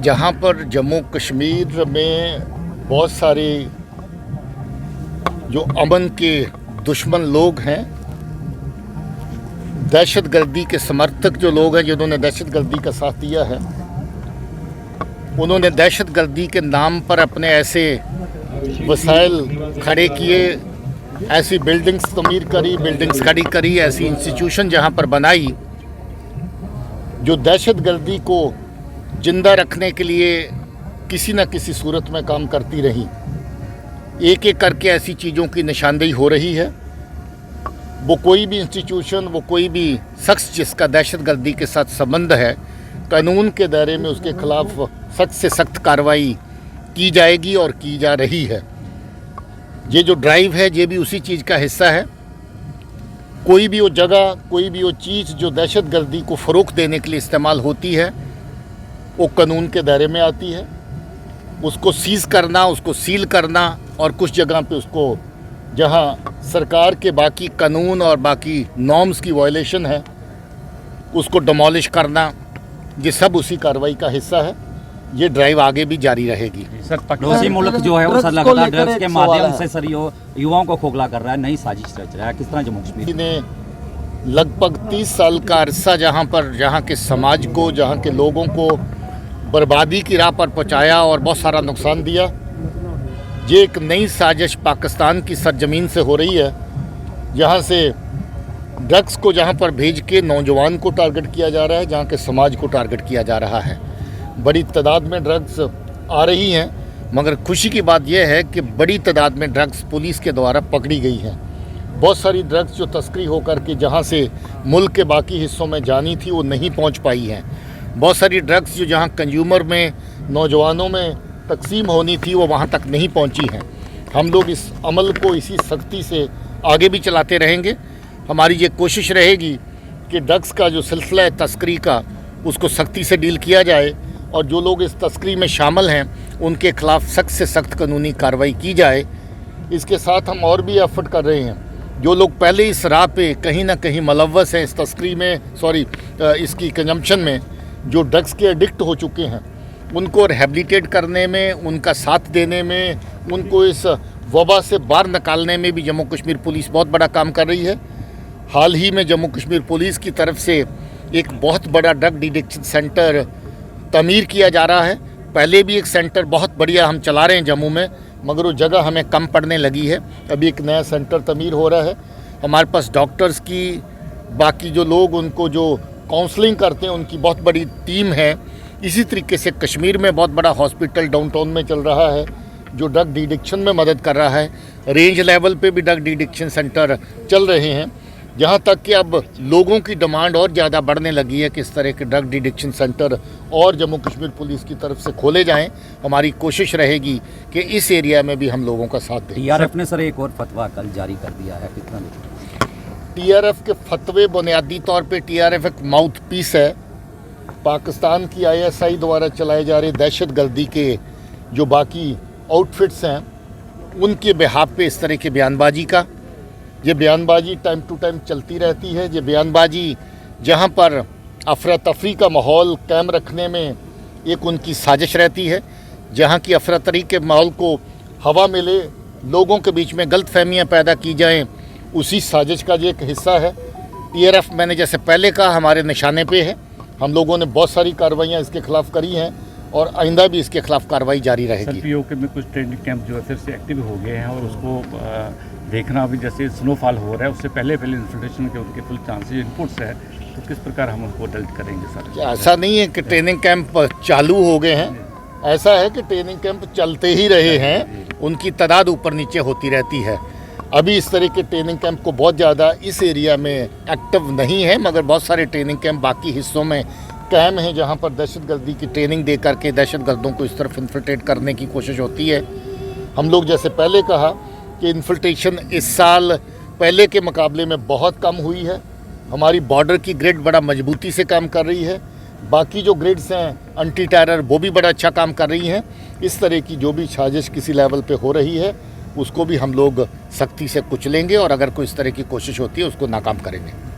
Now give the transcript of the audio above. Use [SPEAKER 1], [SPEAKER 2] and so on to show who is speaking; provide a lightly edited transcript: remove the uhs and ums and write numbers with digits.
[SPEAKER 1] जहाँ पर जम्मू कश्मीर में बहुत सारे जो अमन के दुश्मन लोग हैं, दहशतगर्दी के समर्थक जो लोग हैं जिन्होंने दहशतगर्दी का साथ दिया है, उन्होंने दहशतगर्दी के नाम पर अपने ऐसे वसाइल खड़े किए, ऐसी बिल्डिंग्स तमीर करी, बिल्डिंग्स खड़ी करी, ऐसी इंस्टीट्यूशन जहाँ पर बनाई जो दहशतगर्दी को जिंदा रखने के लिए किसी न किसी सूरत में काम करती रही। एक एक करके ऐसी चीज़ों की निशानदेही हो रही है। वो कोई भी इंस्टीट्यूशन, वो कोई भी शख्स जिसका दहशतगर्दी के साथ संबंध है, कानून के दायरे में उसके खिलाफ सख्त से सख्त कार्रवाई की जाएगी और की जा रही है। ये जो ड्राइव है ये भी उसी चीज़ का हिस्सा है। कोई भी वो जगह, कोई भी वो चीज़ जो दहशतगर्दी को फ़रोग़ देने के लिए इस्तेमाल होती है, वो कानून के दायरे में आती है। उसको सीज़ करना, उसको सील करना और कुछ जगह पे उसको जहाँ सरकार के बाकी कानून और बाकी नॉर्म्स की वायलेशन है उसको डिमोलिश करना, ये सब उसी कार्रवाई का हिस्सा है। ये ड्राइव आगे भी जारी रहेगी।
[SPEAKER 2] सर, पड़ोसी मुल्क जो है वो सर लगातार ड्रग्स के माध्यम से सर युवाओं को खोखला कर रहा है, नई साजिश रच रहा है। किस तरह जम्मू कश्मीर
[SPEAKER 1] ने लगभग 30 साल का अरसा जहाँ के समाज को, जहाँ के लोगों को बर्बादी की राह पर पहुँचाया और बहुत सारा नुकसान दिया। ये एक नई साजिश पाकिस्तान की सरजमीन से हो रही है, जहाँ से ड्रग्स को जहाँ पर भेज के नौजवान को टारगेट किया जा रहा है, जहाँ के समाज को टारगेट किया जा रहा है। बड़ी तादाद में ड्रग्स आ रही हैं, मगर खुशी की बात यह है कि बड़ी तादाद में ड्रग्स पुलिस के द्वारा पकड़ी गई हैं। बहुत सारी ड्रग्स जो तस्करी होकर के जहाँ से मुल्क के बाकी हिस्सों में जानी थी वो नहीं पहुँच पाई हैं। बहुत सारी ड्रग्स जो जहाँ कंज्यूमर में, नौजवानों में तकसीम होनी थी वो वहाँ तक नहीं पहुँची हैं। हम लोग इस अमल को इसी सख्ती से आगे भी चलाते रहेंगे। हमारी ये कोशिश रहेगी कि ड्रग्स का जो सिलसिला है तस्करी का, उसको सख्ती से डील किया जाए और जो लोग इस तस्करी में शामिल हैं उनके खिलाफ सख्त से सख्त कानूनी कार्रवाई की जाए। इसके साथ हम और भी एफर्ट कर रहे हैं। जो लोग पहले इस राह पे कहीं ना कहीं मुलव्वस हैं, इस तस्करी में, इसकी कंजम्पशन में, जो ड्रग्स के एडिक्ट हो चुके हैं, उनको रिहेबिलिटेट करने में, उनका साथ देने में, उनको इस वबा से बाहर निकालने में भी जम्मू कश्मीर पुलिस बहुत बड़ा काम कर रही है। हाल ही में जम्मू कश्मीर पुलिस की तरफ से एक बहुत बड़ा ड्रग डिटेक्शन सेंटर तमीर किया जा रहा है। पहले भी एक सेंटर बहुत बढ़िया हम चला रहे हैं जम्मू में, मगर वो जगह हमें कम पड़ने लगी है। अभी एक नया सेंटर तमीर हो रहा है। हमारे पास डॉक्टर्स की, बाकी जो लोग उनको जो काउंसलिंग करते हैं उनकी बहुत बड़ी टीम है। इसी तरीके से कश्मीर में बहुत बड़ा हॉस्पिटल डाउनटाउन में चल रहा है जो ड्रग डिटेक्शन में मदद कर रहा है। रेंज लेवल पे भी ड्रग डिटेक्शन सेंटर चल रहे हैं। यहाँ तक कि अब लोगों की डिमांड और ज़्यादा बढ़ने लगी है कि इस तरह के ड्रग डिटेक्शन सेंटर और जम्मू कश्मीर पुलिस की तरफ से खोले जाएं। हमारी कोशिश रहेगी कि इस एरिया में भी हम लोगों का साथ दें।
[SPEAKER 2] टीआरएफ ने सर एक और फतवा कल जारी कर दिया है, कितना?
[SPEAKER 1] टीआरएफ के फतवे बुनियादी तौर पे टीआरएफ एक माउथ पीस है। पाकिस्तान की आईएसआई द्वारा चलाए जा रहे दहशतगर्दी के जो बाकी आउटफिट्स हैं उनके बिहाफ पे इस तरह की बयानबाजी का, ये बयानबाजी टाइम टू टाइम चलती रहती है। ये बयानबाजी जहाँ पर अफरा तफरी का माहौल कायम रखने में एक उनकी साजिश रहती है, जहाँ की अफरा तफरी के माहौल को हवा मिले, लोगों के बीच में गलतफहमियाँ पैदा की जाएं, उसी साजिश का ये एक हिस्सा है। टीआरएफ, मैंने जैसे पहले कहा, हमारे निशाने पे है। हम लोगों ने बहुत सारी कार्रवाइयाँ इसके खिलाफ करी हैं और आइंदा भी इसके खिलाफ कार्रवाई जारी रहेगी।
[SPEAKER 3] पीओके में कुछ ट्रेनिंग कैंप जो है फिर से एक्टिव हो गए हैं और उसको देखना अभी जैसे स्नोफॉल हो रहा है उससे पहले इन्फिल्ट्रेशन के उनके फुल चांसेस इनपुट्स है, तो किस प्रकार हम उनको डल्ट करेंगे सर?
[SPEAKER 1] ऐसा नहीं है कि ट्रेनिंग कैंप चालू हो गए हैं, ऐसा है कि ट्रेनिंग कैंप चलते ही रहे हैं, उनकी तादाद ऊपर नीचे होती रहती है। अभी इस तरह के ट्रेनिंग कैंप को बहुत ज़्यादा इस एरिया में एक्टिव नहीं है, मगर बहुत सारे ट्रेनिंग कैंप बाकी हिस्सों में कायम हैं जहाँ पर दहशतगर्दी की ट्रेनिंग दे करके दहशतगर्दों को इस तरफ इन्फिल्ट्रेट करने की कोशिश होती है। हम लोग जैसे पहले कहा कि इन्फिल्ट्रेशन इस साल पहले के मुकाबले में बहुत कम हुई है। हमारी बॉर्डर की ग्रिड बड़ा मजबूती से काम कर रही है। बाकी जो ग्रिड्स हैं एंटी टेरर, वो भी बड़ा अच्छा काम कर रही हैं। इस तरह की जो भी साजिश किसी लेवल पे हो रही है उसको भी हम लोग सख्ती से कुचलेंगे और अगर कोई इस तरह की कोशिश होती है उसको नाकाम करेंगे।